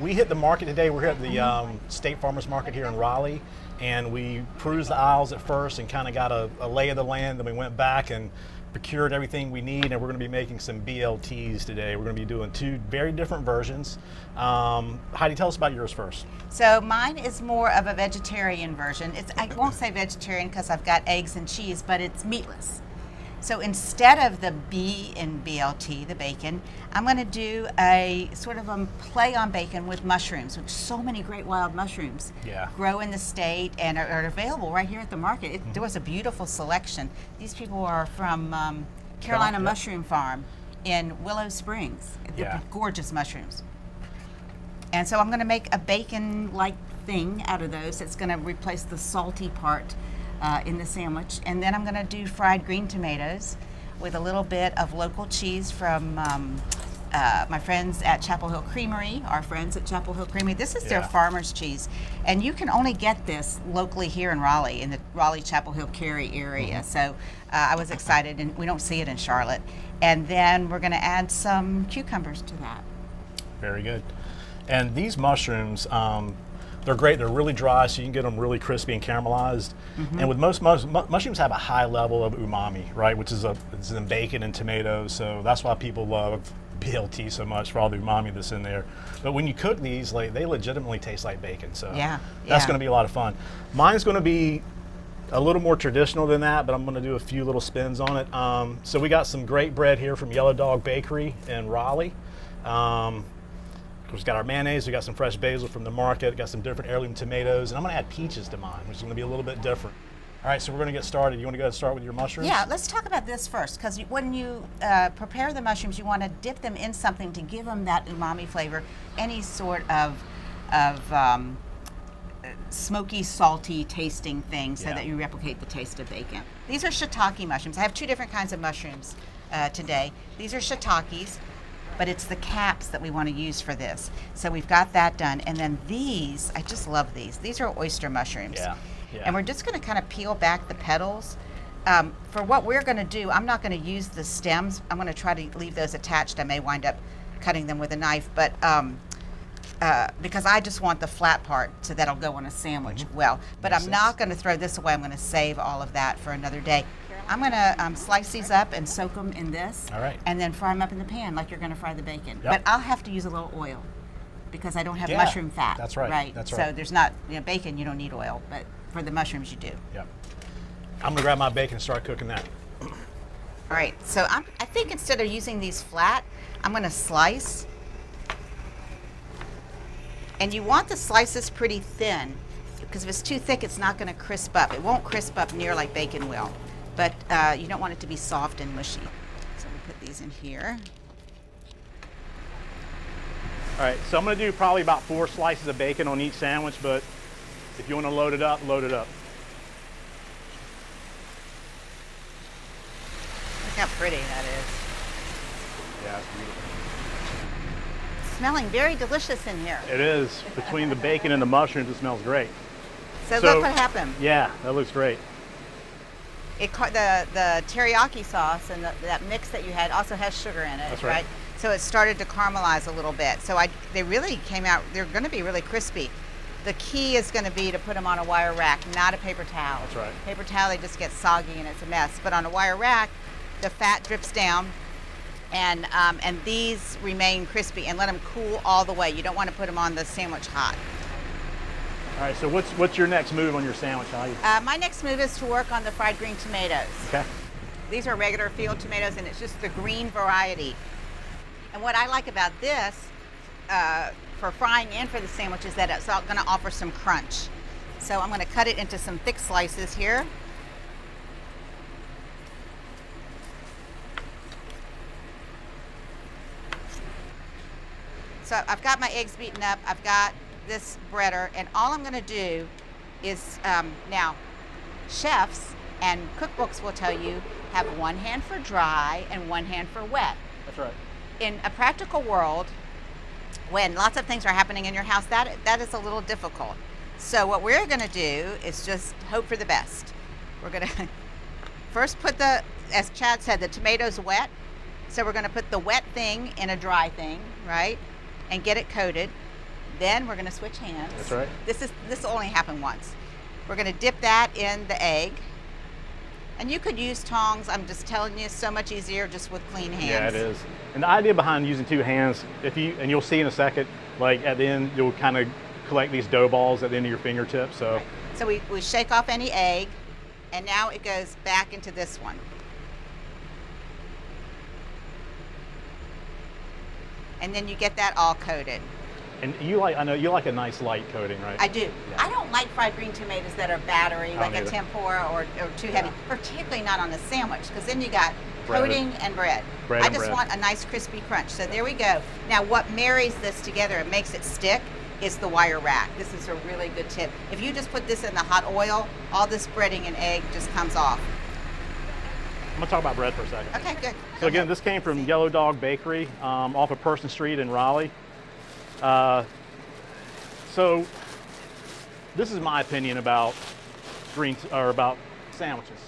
we hit the market today. We're here at the State Farmers Market here in Raleigh, and we cruised the aisles at first and kind of got a lay of the land. Then we went back and procured everything we need, and we're going to be making some BLTs today. We're going to be doing two very different versions. Heidi, tell us about yours first. So mine is more of a vegetarian version. I won't say vegetarian because I've got eggs and cheese, but it's meatless. So instead of the B in BLT, the bacon, I'm going to do a sort of a play on bacon with mushrooms, which so many great wild mushrooms grow in the state and are available right here at the market. There was a beautiful selection. These people are from Carolina Mushroom Farm in Willow Springs. They're gorgeous mushrooms. And so I'm going to make a bacon-like thing out of those. It's going to replace the salty part in the sandwich. And then I'm going to do fried green tomatoes with a little bit of local cheese from my friends at Chapel Hill Creamery, our friends at Chapel Hill Creamery. This is their farmer's cheese. And you can only get this locally here in Raleigh, in the Raleigh, Chapel Hill, Cary area. So I was excited, and we don't see it in Charlotte. And then we're going to add some cucumbers to that. Very good. And these mushrooms, they're great. They're really dry, so you can get them really crispy and caramelized. And with most mushrooms have a high level of umami, right? Which is it's in bacon and tomatoes. So that's why people love BLT so much, for all the umami that's in there. But when you cook these, like, they legitimately taste like bacon. So that's going to be a lot of fun. Mine's going to be a little more traditional than that, but I'm going to do a few little spins on it. So we got some great bread here from Yellow Dog Bakery in Raleigh. We've got our mayonnaise, we got some fresh basil from the market, got some different heirloom tomatoes, and I'm going to add peaches to mine, which is going to be a little bit different. All right, so we're going to get started. You want to go ahead and start with your mushrooms? Yeah, let's talk about this first, because when you prepare the mushrooms, you want to dip them in something to give them that umami flavor, any sort of smoky, salty tasting thing, so that you replicate the taste of bacon. These are shiitake mushrooms. I have two different kinds of mushrooms today. These are shiitakes, but it's the caps that we want to use for this. So we've got that done. And then these, I just love these. These are oyster mushrooms. And we're just going to kind of peel back the petals. For what we're going to do, I'm not going to use the stems. I'm going to try to leave those attached. I may wind up cutting them with a knife, but because I just want the flat part, so that'll go on a sandwich well. But I'm not going to throw this away. I'm going to save all of that for another day. I'm going to slice these up and soak them in this, and then fry them up in the pan like you're going to fry the bacon. But I'll have to use a little oil because I don't have mushroom fat. That's right. That's right. So there's not, bacon, you don't need oil, but for the mushrooms you do. I'm going to grab my bacon and start cooking that. All right, so I think instead of using these flat, I'm going to slice. And you want the slices pretty thin, because if it's too thick, it's not going to crisp up. It won't crisp up near like bacon will. But you don't want it to be soft and mushy. So we put these in here. All right, so I'm going to do probably about 4 slices of bacon on each sandwich, but if you want to load it up, load it up. Look how pretty that is. Yeah, it's beautiful. It's smelling very delicious in here. It is. Between the bacon and the mushrooms, it smells great. So look what happened. Yeah, that looks great. The teriyaki sauce and that mix that you had also has sugar in it. That's right. So it started to caramelize a little bit. So they really came out, they're going to be really crispy. The key is going to be to put them on a wire rack, not a paper towel. That's right. Paper towel, they just get soggy and it's a mess. But on a wire rack, the fat drips down, and these remain crispy, and let them cool all the way. You don't want to put them on the sandwich hot. All right, so what's your next move on your sandwich, Heidi? My next move is to work on the fried green tomatoes. Okay. These are regular field tomatoes, and it's just the green variety. And what I like about this, for frying and for the sandwich, is that it's going to offer some crunch. So I'm going to cut it into some thick slices here. So I've got my eggs beaten up. I've got this breader, and all I'm going to do is, now, chefs and cookbooks will tell you have one hand for dry and one hand for wet. That's right. In a practical world, when lots of things are happening in your house, that is a little difficult. So what we're going to do is just hope for the best. We're going to first put as Chad said, the tomatoes wet. So we're going to put the wet thing in a dry thing, right? And get it coated. Then we're going to switch hands. That's right. This will only happen once. We're going to dip that in the egg. And you could use tongs. I'm just telling you, it's so much easier just with clean hands. Yeah, it is. And the idea behind using 2 hands, and you'll see in a second, like at the end, you'll kind of collect these dough balls at the end of your fingertips. So, so we shake off any egg, and now it goes back into this one. And then you get that all coated. And I know you like a nice light coating, right? I do. Yeah. I don't like fried green tomatoes that are battery, like a tempura or too heavy, particularly not on a sandwich, because then you got coating and bread. I just want a nice crispy crunch. So there we go. Now what marries this together and makes it stick is the wire rack. This is a really good tip. If you just put this in the hot oil, all this breading and egg just comes off. I'm gonna talk about bread for a second. Okay, good. So again, this came from Yellow Dog Bakery off of Person Street in Raleigh. So this is my opinion about about sandwiches,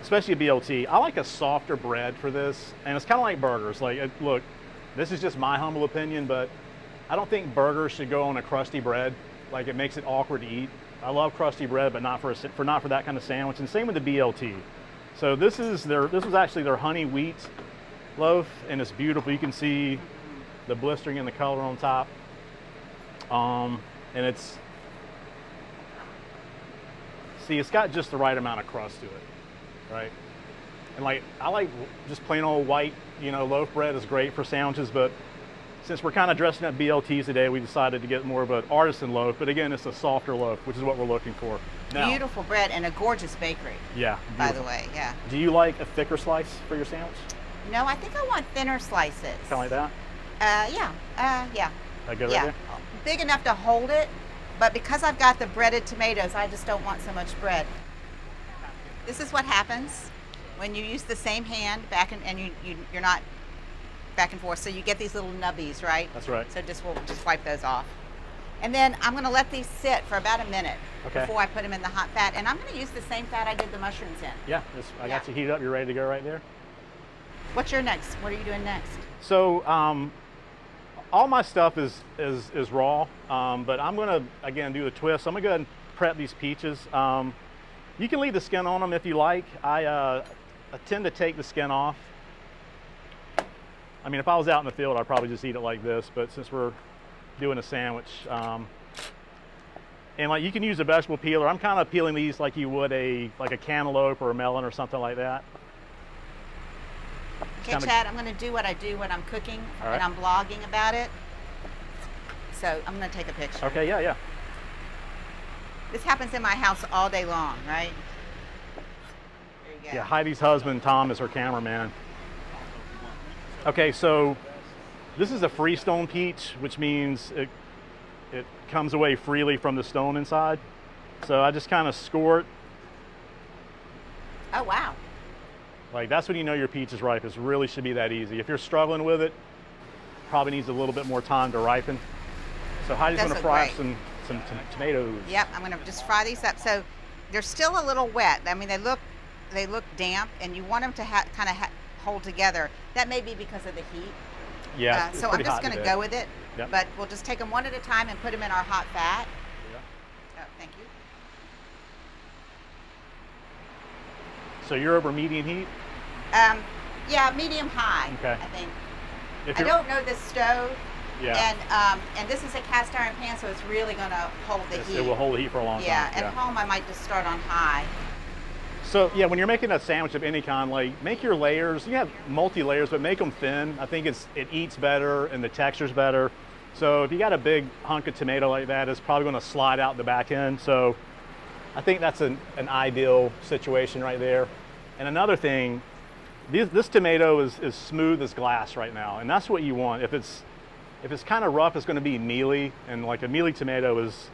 especially a BLT. I like a softer bread for this, and it's kind of like burgers. Like, look, this is just my humble opinion, but I don't think burgers should go on a crusty bread. Like, it makes it awkward to eat. I love crusty bread, but not for that kind of sandwich. And same with the BLT. So this was actually their honey wheat loaf, and it's beautiful. You can see the blistering and the color on top. And it's got just the right amount of crust to it, right? And like, I like just plain old white, loaf bread is great for sandwiches, but since we're kind of dressing up BLTs today, we decided to get more of an artisan loaf, but again, it's a softer loaf, which is what we're looking for. Now, beautiful bread and a gorgeous bakery. Yeah. Beautiful. By the way, yeah. Do you like a thicker slice for your sandwich? No, I think I want thinner slices. Kind of like that? Yeah. That good right there? Big enough to hold it, but because I've got the breaded tomatoes, I just don't want so much bread. This is what happens when you use the same hand and you're not back and forth. So you get these little nubbies, right? That's right. So we'll just wipe those off. And then I'm going to let these sit for about a minute before I put them in the hot fat. And I'm going to use the same fat I did the mushrooms in. Yeah, I got you heated up. You're ready to go right there. What's your next? What are you doing next? So all my stuff is raw, but I'm going to, again, do the twist. So I'm going to go ahead and prep these peaches. You can leave the skin on them if you like. I tend to take the skin off. I mean, if I was out in the field, I'd probably just eat it like this, but since we're doing a sandwich, and like, you can use a vegetable peeler. I'm kind of peeling these like you would a cantaloupe or a melon or something like that. Okay, Chad, I'm going to do what I do when I'm cooking and I'm blogging about it. So I'm going to take a picture. Okay, yeah. This happens in my house all day long, right? There you go. Yeah, Heidi's husband, Tom, is her cameraman. Okay, so this is a freestone peach, which means it comes away freely from the stone inside. So I just kind of score it. Oh, wow. Like, that's when you know your peach is ripe. It really should be that easy. If you're struggling with it, probably needs a little bit more time to ripen. So Heidi's going to fry up some tomatoes. Yep, I'm going to just fry these up. So they're still a little wet. I mean, they look damp, and you want them to kind of hold together. That may be because of the heat. Yeah. So I'm just going to go with it. Yep. But we'll just take them one at a time and put them in our hot fat. Yeah. Oh, thank you. So you're over medium heat? Yeah, medium high. Okay. I think. I don't know this stove. Yeah. And this is a cast iron pan, so it's really going to hold the heat. It will hold the heat for a long time. Yeah. At home, I might just start on high. So yeah, when you're making a sandwich of any kind, like, make your layers. You have multi-layers, but make them thin. I think it eats better and the texture's better. So if you got a big hunk of tomato like that, it's probably going to slide out the back end. So I think that's an ideal situation right there. And another thing, this tomato is smooth as glass right now, and that's what you want. If it's kind of rough, it's going to be mealy, and like a mealy tomato is.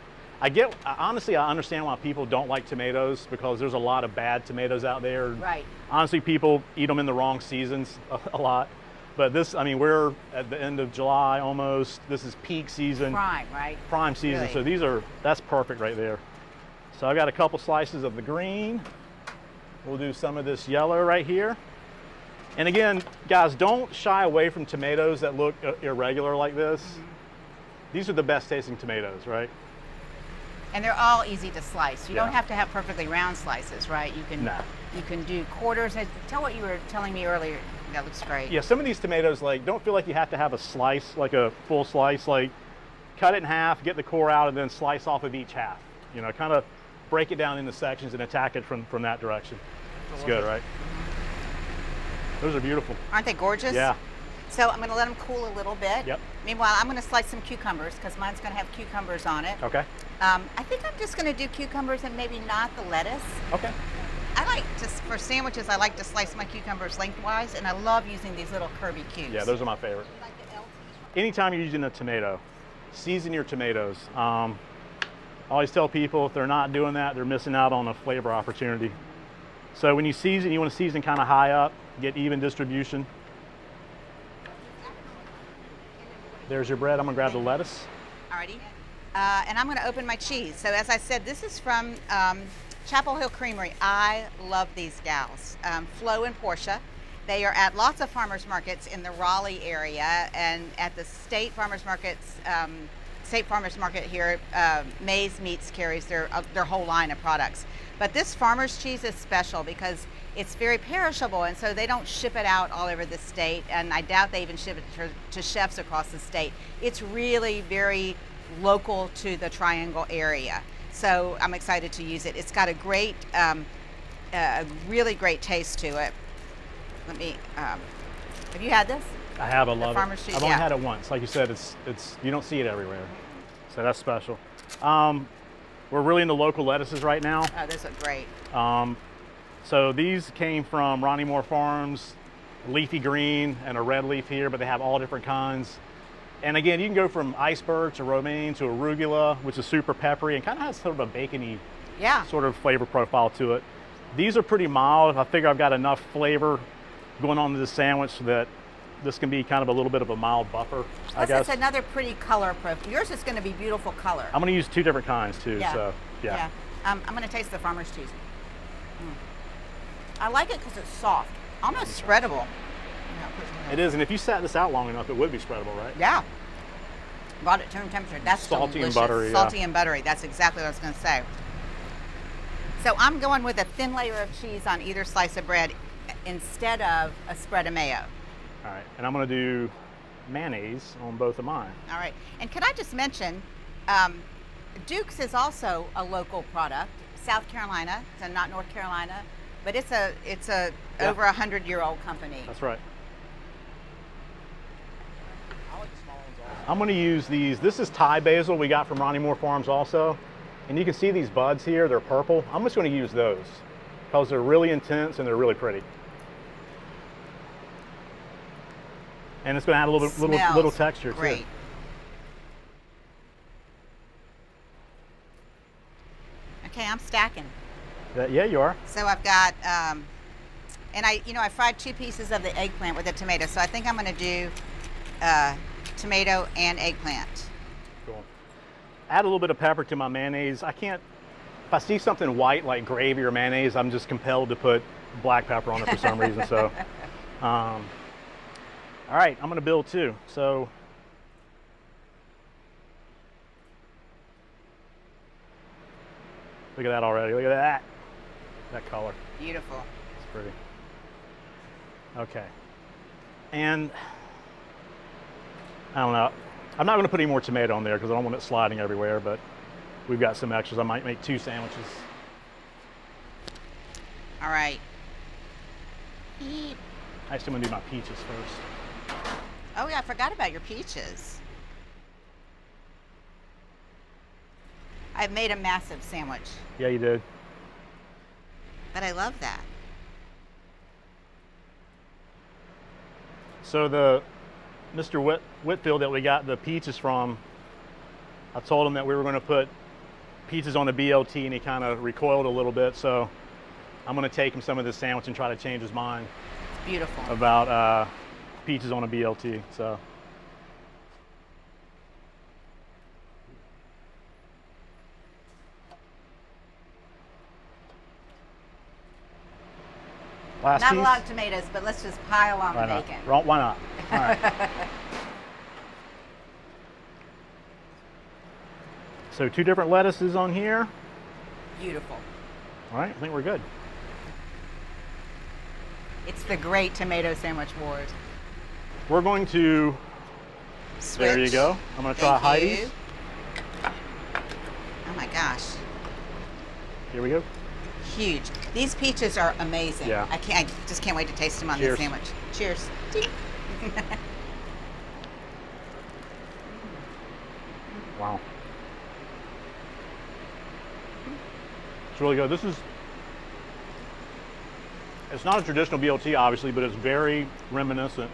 Honestly, I understand why people don't like tomatoes, because there's a lot of bad tomatoes out there. Right. Honestly, people eat them in the wrong seasons a lot. But this, I mean, we're at the end of July almost. This is peak season. Prime, right? Prime season. Really? So that's perfect right there. So I got a couple slices of the green. We'll do some of this yellow right here. And again, guys, don't shy away from tomatoes that look irregular like this. These are the best tasting tomatoes, right? And they're all easy to slice. You Yeah. don't have to have perfectly round slices, right? You can Nah. you can do quarters. Tell what you were telling me earlier. That looks great. Yeah, some of these tomatoes don't feel like you have to have a slice, like a full slice. Cut it in half, get the core out, and then slice off of each half. Kind of break it down into sections and attack it from that direction. It's good, right? Those are beautiful. Aren't they gorgeous? Yeah. So I'm going to let them cool a little bit. Yep. Meanwhile, I'm going to slice some cucumbers because mine's going to have cucumbers on it. Okay. I think I'm just going to do cucumbers and maybe not the lettuce. Okay. For sandwiches, I like to slice my cucumbers lengthwise, and I love using these little curvy cubes. Yeah, those are my favorite. Anytime you're using a tomato, season your tomatoes. I always tell people if they're not doing that, they're missing out on a flavor opportunity. So when you season, you want to season kind of high up, get even distribution. There's your bread. I'm gonna grab the lettuce. Alrighty. And I'm gonna open my cheese. So as I said, this is from Chapel Hill Creamery. I love these gals, Flo and Portia. They are at lots of farmers markets in the Raleigh area and at the State Farmers Markets, State Farmers Market here, May's Meats carries their whole line of products. But this farmer's cheese is special because it's very perishable, and so they don't ship it out all over the state, and I doubt they even ship it to chefs across the state. It's really very local to the Triangle area. So I'm excited to use it. It's got a really great taste to it. Let me, have you had this? I have. I love it. Farmer's cheese, I've only yeah. had it once. Like you said, it's you don't see it everywhere, so that's special. We're really into local lettuces right now. Oh, those look great. So these came from Ronnie Moore Farms, leafy green and a red leaf here, but they have all different kinds. And again, you can go from iceberg to romaine to arugula, which is super peppery and kind of has sort of a bacony sort of flavor profile to it. These are pretty mild. I figure I've got enough flavor going on to the sandwich so that this can be kind of a little bit of a mild buffer, I guess. It's another pretty color profile. Yours is going to be beautiful color. I'm going to use 2 different kinds too, so yeah. I'm going to taste the farmer's cheese. I like it because it's soft, almost spreadable. It is, and if you sat this out long enough, it would be spreadable, right? Yeah. Brought it to room temperature. That's salty delicious. and buttery. Salty and buttery. That's exactly what I was going to say. So I'm going with a thin layer of cheese on either slice of bread instead of a spread of mayo. All right, and I'm going to do mayonnaise on both of mine. All right, and can I just mention, Duke's is also a local product, South Carolina, so not North Carolina, but it's a over 100-year-old company. That's right. I'm going to use these. This is Thai basil we got from Ronnie Moore Farms also. And you can see these buds here, they're purple. I'm just going to use those because they're really intense and they're really pretty. And it's going to add a little texture great. too. Okay, I'm stacking. Yeah, you are. So I've got, and I fried 2 pieces of the eggplant with a tomato. So I think I'm going to do tomato and eggplant. Cool. Add a little bit of pepper to my mayonnaise. If I see something white like gravy or mayonnaise, I'm just compelled to put black pepper on it for some reason. So, all right, I'm going to build 2. So, look at that already. Look at that color. Beautiful. It's pretty. Okay. And I don't know. I'm not going to put any more tomato on there because I don't want it sliding everywhere, but we've got some extras. I might make 2 sandwiches. All right. Actually, I'm going to do my peaches first. Oh yeah, I forgot about your peaches. I've made a massive sandwich, Yeah, you did. but I love that. So the Mr. Whitfield that we got the peaches from, I told him that we were going to put peaches on the BLT and he kind of recoiled a little bit. So I'm going to take him some of this sandwich and try to change his mind It's beautiful. about peaches on a BLT. So. Last Not piece. a lot of tomatoes, but let's just pile on the bacon. Why not? All right. So 2 different lettuces on here. Beautiful. All right, I think we're good. It's the great tomato sandwich wars. We're going to, there you Switch. go. I'm going to try Thank Heidi's. you. Oh my gosh, Here we go. huge. These peaches are amazing. Yeah. I just can't wait to taste them on Cheers. this sandwich. Cheers. Tink. Wow. It's really good. It's not a traditional BLT, obviously, but it's very reminiscent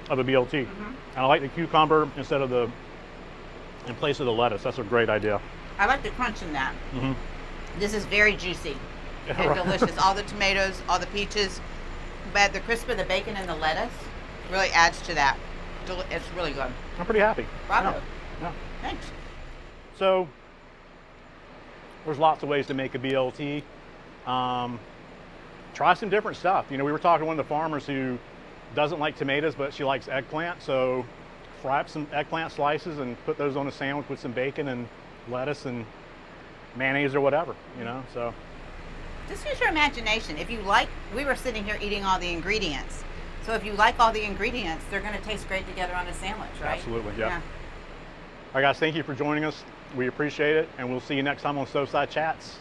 of a BLT. And I like the cucumber in place of the lettuce. That's a great idea. I like the crunch in that. This is very juicy and Right. delicious. All the tomatoes, all the peaches, but the crisp of the bacon and the lettuce really adds to that. It's really good. I'm pretty happy. Bravo. Yeah. Thanks. So there's lots of ways to make a BLT. Try some different stuff. You know, we were talking to one of the farmers who doesn't like tomatoes, but she likes eggplant. So fry up some eggplant slices and put those on a sandwich with some bacon and lettuce and mayonnaise or whatever, you know, so. Just use your imagination. If you like, we were sitting here eating all the ingredients. So if you like all the ingredients, they're going to taste great together on a sandwich, right? Absolutely, yeah. All right, guys, thank you for joining us. We appreciate it, and we'll see you next time on Southside Chats.